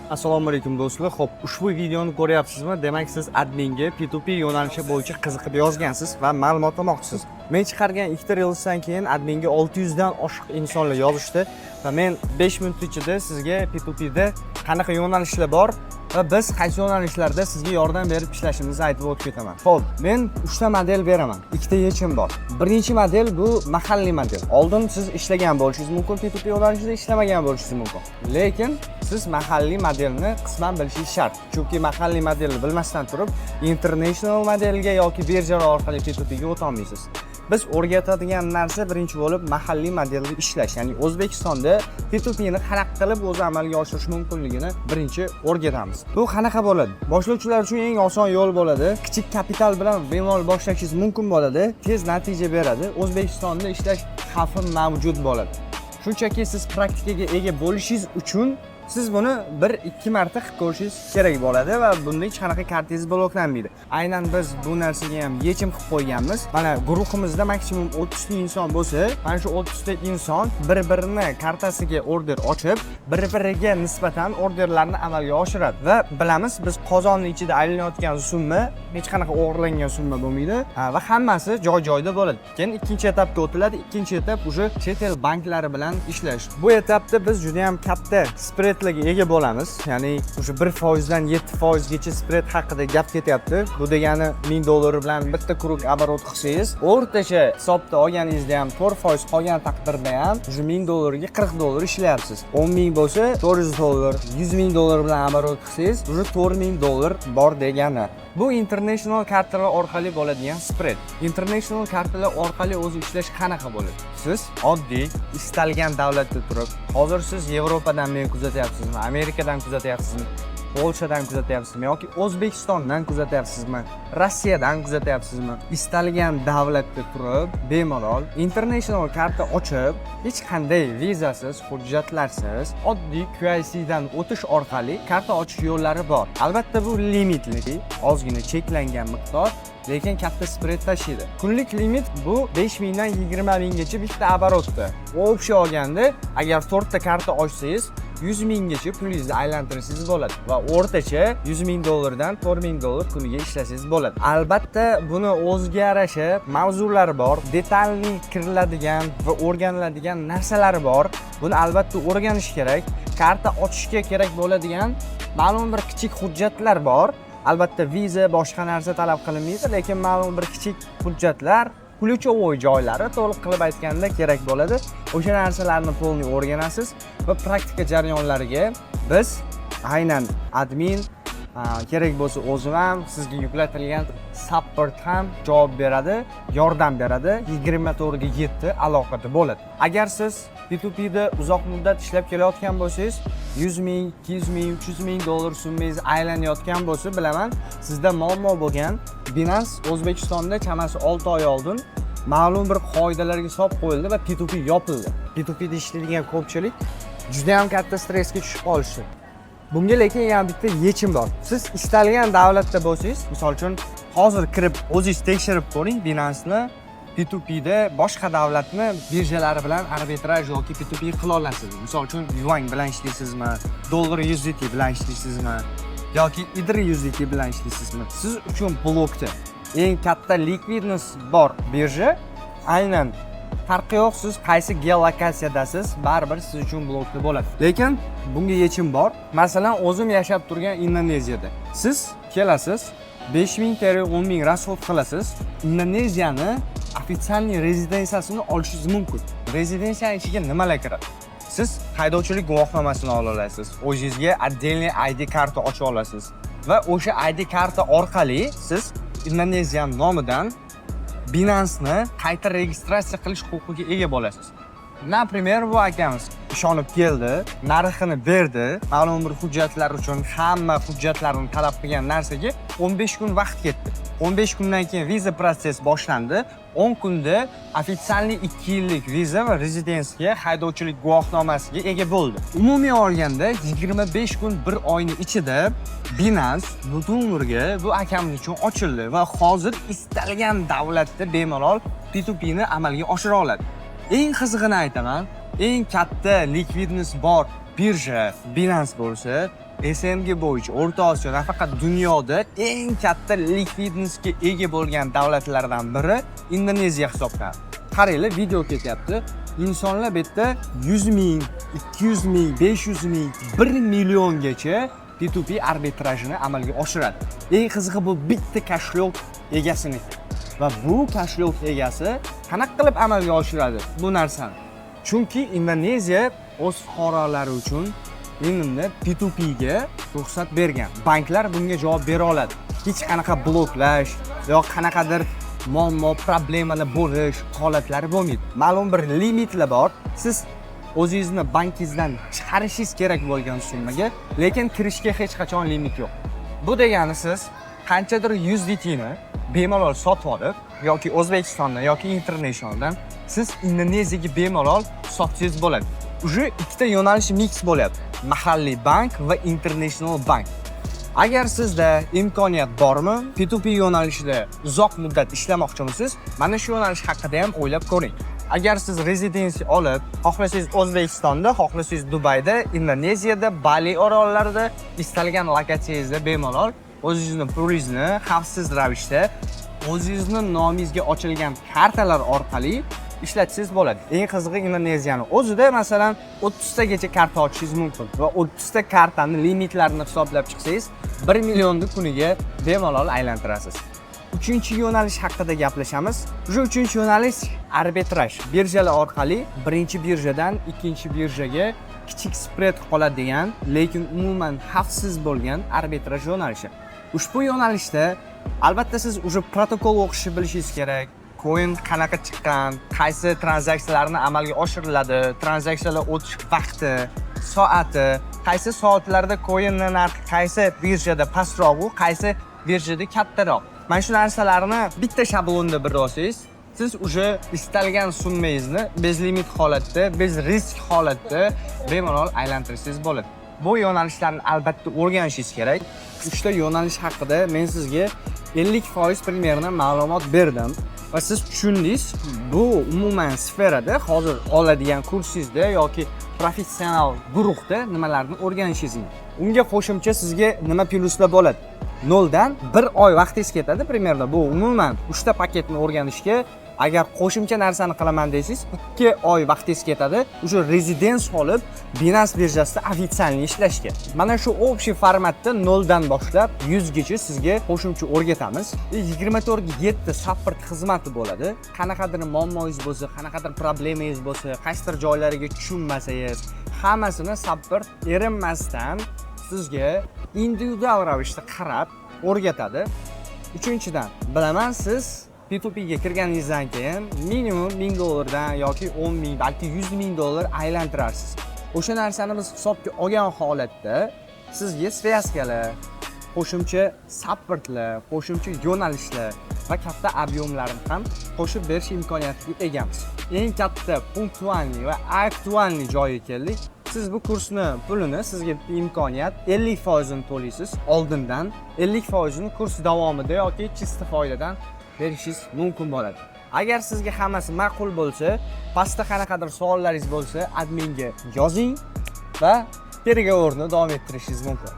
Assalomu alaykum do'stlar. Xo'p, ushbu videoni ko'ryapsizmi? Demak, siz adminga P2P yo'nalishi bo'yicha qiziqib yozgansiz va ma'lumot olmoqchisiz. Men chiqargan ikkita reelsdan keyin adminga 600 dan oshiq insonlar yozishdi va men 5 minut ichida sizga P2P da qanaqa yo'nalishlar bor va biz qaysi yo'nalishlarda sizga yordam berib ishlashimizni aytib o'tib ketaman. Xo'p, men 3 ta model beraman. Ikkita yechim bor. Birinchi model bu mahalliy model. Oldin siz ishlagan bo'lishingiz mumkin, P2P yo'nalishida ishlamagan bo'lishingiz mumkin. Lekin siz mahalliy modelni qisman bilishingiz shart. Chunki mahalliy modelni bilmasdan turib, international modelga yoki birjalar orqali P2P ga o'ta olmaysiz. Biz o'rgatadigan narsa birinchi bo'lib mahalliy modelda ishlash, ya'ni O'zbekistonda P2P ni qanaqa qilib o'zi amalga oshirish mumkinligini birinchi o'rgatamiz. Bu qanaqa bo'ladi? Boshlovchilar uchun eng oson yo'l bo'ladi. Kichik kapital bilan bemalol boshlashingiz mumkin bo'ladi, tez natija beradi. O'zbekistonda ishlash xavfi mavjud bo'ladi. Shunchaki siz praktikaga ega bo'lishingiz uchun siz buni 1-2 marta qilib ko'rishingiz kerak bo'ladi va bunda hech qanaqa kartangiz bloklanmaydi. Aynan biz bu narsaga ham yechim qilib qo'yganmiz. Mana guruhimizda maksimum 30 ta inson bo'lsa, mana shu 30 ta inson bir-birini kartasiga order ochib, bir-biriga nisbatan orderlarni amalga oshiradi va bilamiz, biz qozonning ichida aylanayotgan summa hech qanaqa o'g'irlangan summa bo'lmaydi va hammasi joy-joyida bo'ladi. Keyin ikkinchi etapga o'tiladi. Ikkinchi etap o'sha chet el banklari bilan ishlash. Bu etapda biz juda ham katta spread ega bo'lamiz. Ya'ni o'sha 1% dan 7% gacha spread haqida gap ketyapti. Bu degani $1000 bilan bitta krug оборот qilsangiz, o'rtacha hisobda olganingizda ham 4% qolgan taqdirda ham o'sha $1000 ga $40 ishlayapsiz. 10,000 bo'lsa $400, $100,000 bilan оборот qilsangiz, o'sha $4,000 bor degani. Bu international kartalar orqali bo'ladigan spread. International kartalar orqali o'zi ishlash qanaqa bo'ladi? Siz oddiy istalgan davlatda turib, hozir siz Yevropadan meni kuzatyapsizmi, Amerikadan kuzatyapsizmi, Polshadan kuzatyapsizmi yoki O'zbekistondan kuzatyapsizmi, Rossiyadan kuzatyapsizmi? Istalgan davlatda turib, bemalol international karta ochib, hech qanday vizasiz, hujjatlarsiz, oddiy QIC dan o'tish orqali karta ochish yo'llari bor. Albatta bu limitli, ozgina cheklangan miqdor, lekin katta spread tashiydi. Kunlik limit bu 5,000 dan 20,000 gacha bitta оборотda. Общий olganda, agar 4 ta karta ochsangiz, 100,000 gacha pulingizni aylantirishingiz bo'ladi va o'rtacha $100,000 dan $4,000 kuniga ishlasangiz bo'ladi. Albatta buni o'ziga yarasha mavzulari bor, detalli kiriladigan va o'rganiladigan narsalari bor. Buni albatta o'rganish kerak. Karta ochishga kerak bo'ladigan ma'lum bir kichik hujjatlar bor. Albatta viza boshqa narsa talab qilinmaydi, lekin ma'lum bir kichik hujjatlar, ключевой joylari to'liq qilib aytganda kerak bo'ladi. O'sha narsalarni to'liq o'rganasiz va praktika jarayonlariga biz aynan admin kerak bo'lsa o'zim ham sizga yuklatilgan support ham javob beradi, yordam beradi. 24 ga 7 aloqada bo'ladi. Agar siz P2P da uzoq muddat ishlab kelayotgan bo'lsangiz, 100,000, 200,000, $300,000 summangiz aylanayotgan bo'lsa, bilaman, sizda muammo bo'lgan. Binance O'zbekistonda chamasi 6 oy oldin ma'lum bir qoidalarga solib qo'yildi va P2P yopildi. P2P da ishlaydigan ko'pchilik juda ham katta stressga tushib qolishdi. Bunga lekin yana bitta yechim bor. Siz istalgan davlatda bo'lsangiz, misol uchun hozir kirib o'zingiz tekshirib ko'ring, Binance'ni P2P da boshqa davlatni birjalari bilan arbitraj yoki P2P qila olasiz. Misol uchun yuan bilan ishlaysizmi, dollar USDT bilan ishlaysizmi yoki IDR USDT bilan ishlaysizmi? Siz uchun blokda eng katta likvidnost bor birja aynan farqi yo'q, siz qaysi geolokatsiyadasiz, baribir siz uchun blokda bo'ladi. Lekin bunga yechim bor. Masalan, o'zim yashab turgan Indoneziyada siz kelasiz, 5,000 TL, 10,000 расход qilasiz. Indoneziyani ofitsialniy rezidensiyasini olishingiz mumkin. Rezidensiyaning ichiga nimalar kiradi? Siz haydovchilik guvohnomasini ola olasiz. O'zingizga отдельный ID karta ocha olasiz va o'sha ID karta orqali siz Indoneziya nomidan Binance'ni qayta registratsiya qilish huquqiga ega bo'lasiz. Например, bu akamiz ishonib keldi, narxini berdi, ma'lum bir hujjatlar uchun hamma hujjatlarni talab qilgan narsaga 15 kun vaqt ketdi. 15 kundan keyin viza protsess boshlandi. 10 kunda ofitsialniy 2 yillik viza va rezidensiyaga, haydovchilik guvohnomasiga ega bo'ldi. Umumiy olganda 25 kun 1 oyning ichida Binance butun umrga bu akamiz uchun ochildi va hozir istalgan davlatda bemalol P2P ni amalga oshira oladi. Eng qizig'ini aytaman, eng katta likvidnost bor birja Binance bo'lsa, SMG bo'yicha O'rta Osiyo, nafaqat dunyoda eng katta likvidnessga ega bo'lgan davlatlardan biri Indoneziya hisoblanadi. Qaranglar, video ketyapti. İnsanlar bu yerda 100 ming, 200 ming, 500 ming, 1 milliongacha P2P arbitrajini amalga oshiradi. Eng qizig'i bu bitta kashlov egasiniki. Va bu kashlov egasi qanaqa qilib amalga oshiradi bu narsani? Chunki Indoneziya o'z fuqarolari uchun endi P2P ga ruxsat bergan. Banklar bunga javob bera oladi. Hech qanaqa bloklash yoki qanaqadir muammo, problemalar bo'lish holatlari bo'lmaydi. Ma'lum bir limitlar bor. Siz o'zingizni bankingizdan chiqarishingiz kerak bo'lgan summaga, lekin kirishga hech qachon limit yo'q. Bu degani siz qanchadir USDTni bemalol sotib olib yoki O'zbekistondan yoki internationaldan siz Indoneziyaga bemalol sotsangiz bo'ladi. Uje ikkita yo'nalish mix bo'lyapti. Mahalliy bank va international bank. Agar sizda imkoniyat bormi, P2P yo'nalishida uzoq muddat ishlamoqchimisiz, mana shu yo'nalish haqida ham o'ylab ko'ring. Agar siz rezidensiya olib, xohlasangiz O'zbekistonda, xohlasangiz Dubayda, Indoneziyada, Bali orollarida istalgan lokatsiyangizda bemalol o'zingizni pulingizni xavfsiz ravishda o'zingizning nomingizga ochilgan kartalar orqali ishlatsangiz bo'ladi. Eng qizig'i Indoneziyani o'zida masalan 30 tagacha karta ochishingiz mumkin va 30 ta kartani limitlarini hisoblab chiqsangiz 1 millionni kuniga bemalol aylantirasiz. Uchinchi yo'nalish haqida gaplashamiz. Shu uchinchi yo'nalish arbitraj. Birjalar orqali birinchi birjadan ikkinchi birjaga kichik spread qoladigan, lekin umuman xavfsiz bo'lgan arbitraj yo'nalishi. Ushbu yo'nalishda albatta siz uje protokol o'qishni bilishingiz kerak. Coin qanaqa chiqqan, qaysi tranzaksiyalarni amalga oshiriladi, tranzaksiyalar o'tish vaqti, soati, qaysi soatlarda coinning narxi qaysi birjada pastroq, qaysi birjada kattaroq. Mana shu narsalarni bitta shablonda bilib olsangiz, siz uje istalgan summangizni bez limit holatda, bez risk holatda bemalol aylantirsangiz bo'ladi. Bu yo'nalishlarni albatta o'rganishingiz kerak. 3 ta yo'nalish haqida men sizga 50% primerni ma'lumot berdim. Va siz tushundingiz, bu umuman sferada hozir oladigan kursingizda yoki professional guruhda nimalarni o'rganishingiz. Unga qo'shimcha sizga nima plyuslar bo'ladi? 0 dan 1 oy vaqtingiz ketadi primerda. Bu umuman 3 ta paketni o'rganishga agar qo'shimcha narsani qilaman desangiz 2 oy vaqtingiz ketadi. O'sha rezidens olib Binance birjasida ofitsial ishlashga. Mana shu общий formatda 0 dan boshlab 100 gacha sizga qo'shimcha o'rgatamiz. 24/7 support xizmati bo'ladi. Qanaqadir muammongiz bo'lsa, qanaqadir problemangiz bo'lsa, qaysidir joylariga tushunmasangiz, hammasini support erinmasdan sizga individual ravishda qarab o'rgatadi. Uchinchidan, bilaman siz P2P ga kirganingizdan keyin minimum $1000 yoki 10 ming, balki $100,000 aylantirasiz. O'sha narsani biz hisobga olgan holatda sizga svязкаlar, qo'shimcha supportlar, qo'shimcha yo'nalishlar va katta объемlarni ham qo'shib berish imkoniyatiga egamiz. Eng katta punktualniy va aktualniy joyiga keldik. Siz bu kursni pulini sizga imkoniyat 50% ni to'laysiz oldindan, 50% ni kurs davomida yoki chista foydadan berishingiz mumkin bo'ladi. Agar sizga hammasi ma'qul bo'lsa, pastda qanaqadir savollaringiz bo'lsa, adminga yozing va pergovorni davom ettirishingiz mumkin.